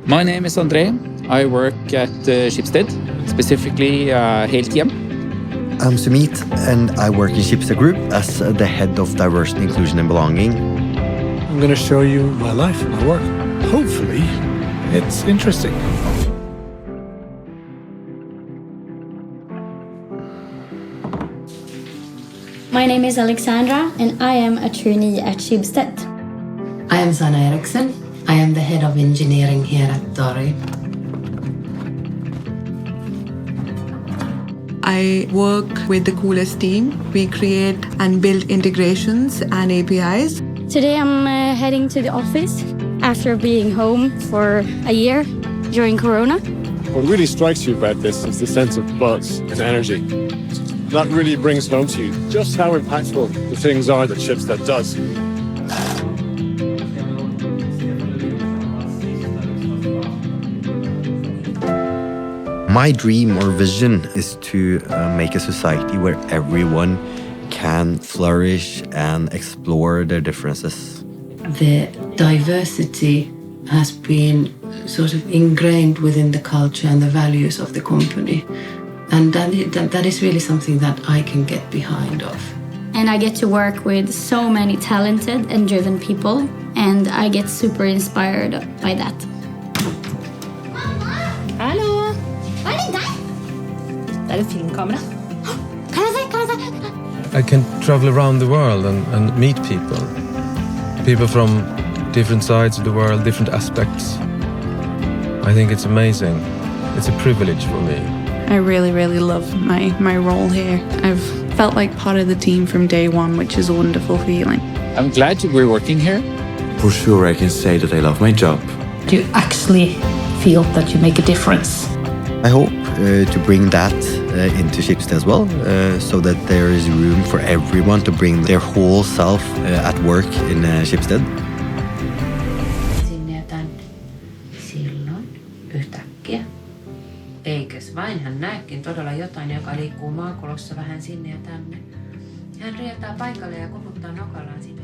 My name is André. I work at Schibsted, specifically Helthjem. I'm Sumit, and I work in Schibsted Group as the head of diversity, inclusion and belonging. I'm going to show you my life and my work. Hopefully, it's interesting. My name is Alexandra, and I am a trainee at Schibsted. I am Sanna Eriksson. I am the head of engineering here at Tori. I work with the coolest team. We create and build integrations and APIs. Today I'm heading to the office after being home for a year during Corona. What really strikes you about this is the sense of buzz and energy. That really brings home to you just how impactful the things are that Schibsted does. My dream or vision is to make a society where everyone can flourish and explore their differences. The diversity has been sort of ingrained within the culture and the values of the company. And that is really something that I can get behind of. And I get to work with so many talented and driven people, and I get super inspired by that. Hallo! Hva det der? Det et filmkamera. Kan jeg se? I can travel around the world and meet people. People from different sides of the world, different aspects. I think it's amazing. It's a privilege for me. I really love my role here. I've felt like part of the team from day one, which is a wonderful feeling. I'm glad we're working here. For sure, I can say that I love my job. You actually feel that you make a difference. I hope to bring that into Schibsted as well, so that there is room for everyone to bring their whole self at work in Schibsted. Sinne ja tänne. Silloin yhtäkkiä. Eikös vain hän näekin todella jotain, joka liikkuu maakolossa vähän sinne ja tänne. Hän rientää paikalle ja koputtaa nokallaan sitä